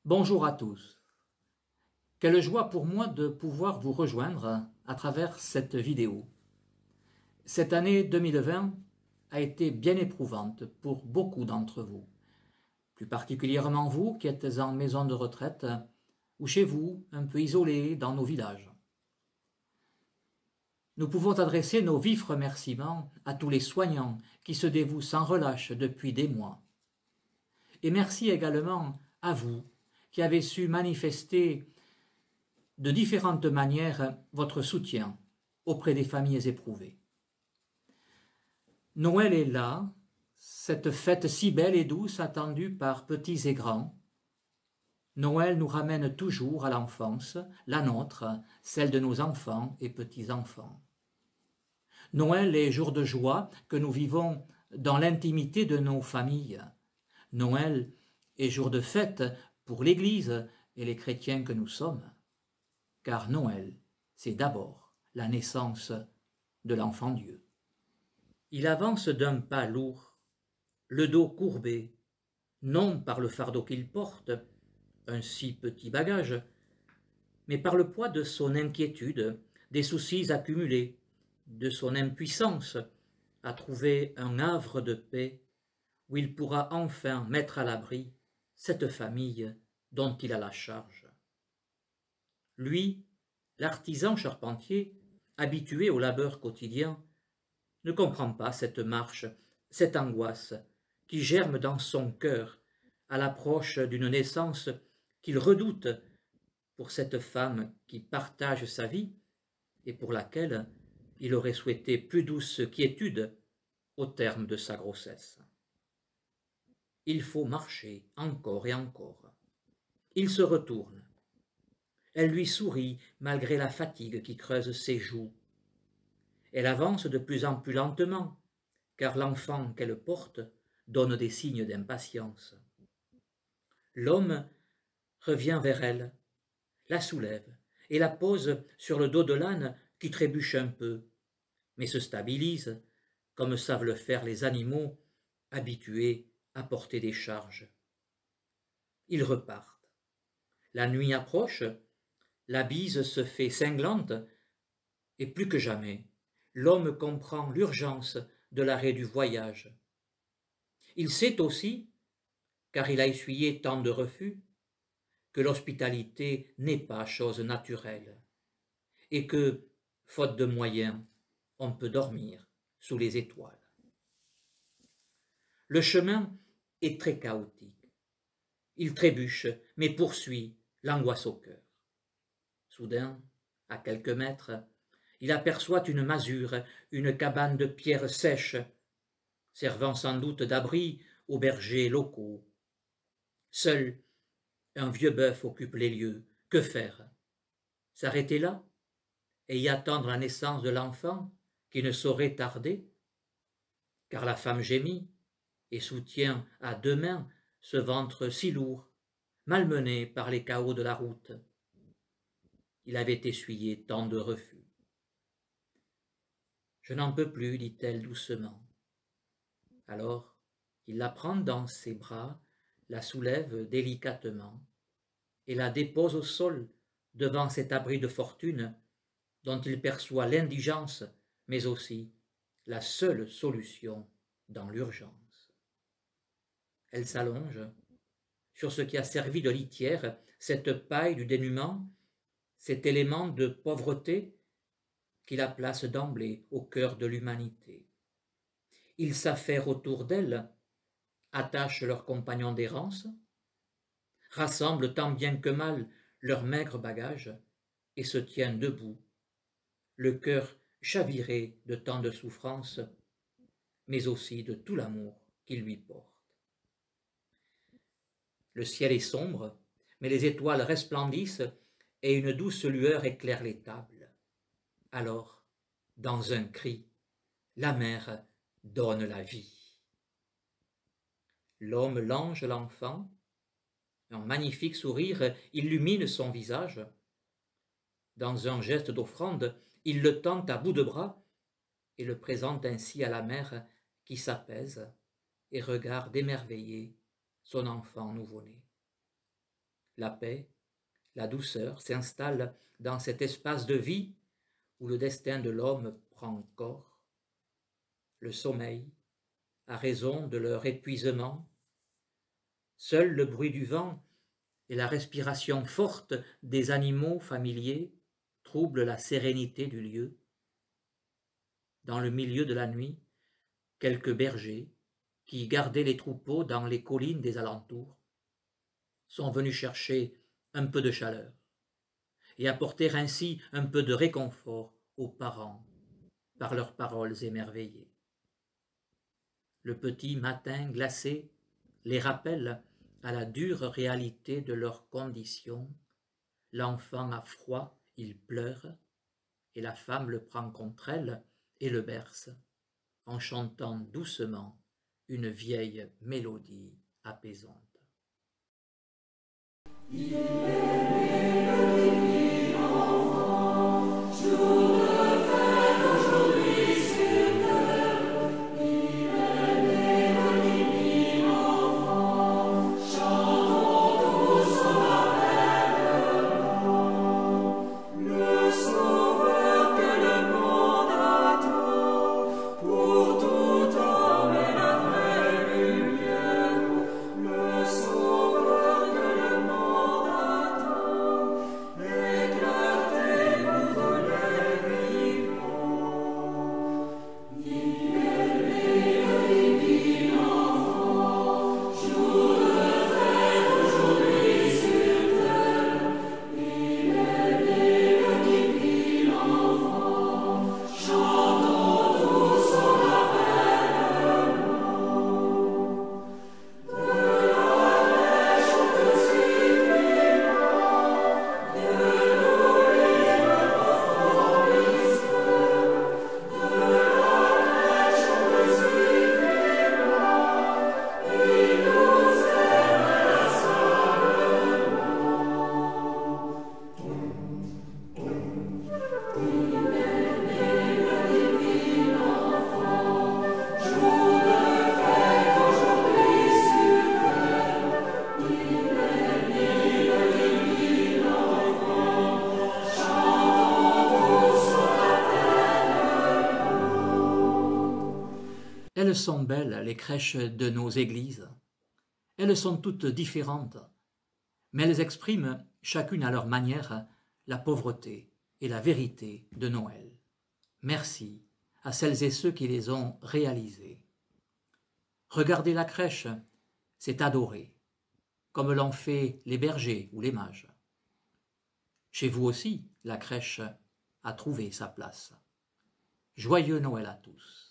Bonjour à tous. Quelle joie pour moi de pouvoir vous rejoindre à travers cette vidéo. Cette année 2020 a été bien éprouvante pour beaucoup d'entre vous, plus particulièrement vous qui êtes en maison de retraite ou chez vous, un peu isolés dans nos villages. Nous pouvons adresser nos vifs remerciements à tous les soignants qui se dévouent sans relâche depuis des mois. Et merci également à vous qui avez su manifester de différentes manières votre soutien auprès des familles éprouvées. Noël est là, cette fête si belle et douce attendue par petits et grands. Noël nous ramène toujours à l'enfance, la nôtre, celle de nos enfants et petits-enfants. Noël est jour de joie que nous vivons dans l'intimité de nos familles. Noël est jour de fête pour l'Église et les chrétiens que nous sommes. Car Noël, c'est d'abord la naissance de l'enfant Dieu. Il avance d'un pas lourd, le dos courbé, non par le fardeau qu'il porte, un si petit bagage, mais par le poids de son inquiétude, des soucis accumulés, de son impuissance à trouver un havre de paix où il pourra enfin mettre à l'abri cette famille dont il a la charge. Lui, l'artisan charpentier, habitué au labeur quotidien, ne comprend pas cette marche, cette angoisse qui germe dans son cœur à l'approche d'une naissance qu'il redoute pour cette femme qui partage sa vie et pour laquelle il aurait souhaité plus douce quiétude au terme de sa grossesse. Il faut marcher encore et encore. Il se retourne. Elle lui sourit malgré la fatigue qui creuse ses joues. Elle avance de plus en plus lentement, car l'enfant qu'elle porte donne des signes d'impatience. L'homme revient vers elle, la soulève et la pose sur le dos de l'âne qui trébuche un peu, mais se stabilise, comme savent le faire les animaux habitués à porter des charges. Ils repartent. La nuit approche, la bise se fait cinglante, et plus que jamais, l'homme comprend l'urgence de l'arrêt du voyage. Il sait aussi, car il a essuyé tant de refus, que l'hospitalité n'est pas chose naturelle, et que, faute de moyens, on peut dormir sous les étoiles. Le chemin est très chaotique. Il trébuche, mais poursuit, l'angoisse au cœur. Soudain, à quelques mètres, il aperçoit une masure, une cabane de pierre sèche, servant sans doute d'abri aux bergers locaux. Seul un vieux bœuf occupe les lieux. Que faire? S'arrêter là et y attendre la naissance de l'enfant qui ne saurait tarder? Car la femme gémit et soutient à deux mains ce ventre si lourd, malmené par les chaos de la route. Il avait essuyé tant de refus. « Je n'en peux plus, dit-elle doucement. » Alors, il la prend dans ses bras, la soulève délicatement et la dépose au sol devant cet abri de fortune dont il perçoit l'indigence, mais aussi la seule solution dans l'urgence. Elle s'allonge sur ce qui a servi de litière, cette paille du dénuement, cet élément de pauvreté qui la place d'emblée au cœur de l'humanité. Ils s'affairent autour d'elle, attachent leurs compagnons d'errance, rassemblent tant bien que mal leurs maigres bagages et se tiennent debout, le cœur chaviré de tant de souffrances, mais aussi de tout l'amour qu'ils lui portent. Le ciel est sombre, mais les étoiles resplendissent et une douce lueur éclaire les tables. Alors, dans un cri, la mère donne la vie. L'homme lange l'enfant, un magnifique sourire illumine son visage. Dans un geste d'offrande, il le tend à bout de bras et le présente ainsi à la mère qui s'apaise et regarde émerveillée son enfant nouveau-né. la paix, la douceur s'installent dans cet espace de vie où le destin de l'homme prend corps. Le sommeil, à raison de leur épuisement, seul le bruit du vent et la respiration forte des animaux familiers troublent la sérénité du lieu. Dans le milieu de la nuit, quelques bergers, qui gardaient les troupeaux dans les collines des alentours, sont venus chercher un peu de chaleur et apporter ainsi un peu de réconfort aux parents par leurs paroles émerveillées. Le petit matin glacé les rappelle à la dure réalité de leurs conditions. L'enfant a froid, il pleure, et la femme le prend contre elle et le berce, en chantant doucement une vieille mélodie apaisante. Il est né le divin enfant, jour de fête aujourd'hui sur terre. Il est né le divin enfant, chantons tous son avènement. Le sauveur que le monde attend, pour tout homme est la vraie lumière. Le sauveur que le monde attend, éclairé pour tous les vivants. Il est né le divin enfant, jour de fête aujourd'hui sur terre. Il est né le divin enfant, chantons tous son avènement. De la crèche au crucifixion, Dieu nous livre profond mystère. De la crèche au crucifixion, il nous aime inlassablement. Il est né le divin enfant, jour de fête aujourd'hui sur terre. Il est né le divin enfant, chantons tous son avènement. Elles sont belles, les crèches de nos églises. Elles sont toutes différentes, mais elles expriment, chacune à leur manière, la pauvreté et la vérité de Noël. Merci à celles et ceux qui les ont réalisées. Regarder la crèche, c'est adorer, comme l'ont fait les bergers ou les mages. Chez vous aussi, la crèche a trouvé sa place. Joyeux Noël à tous.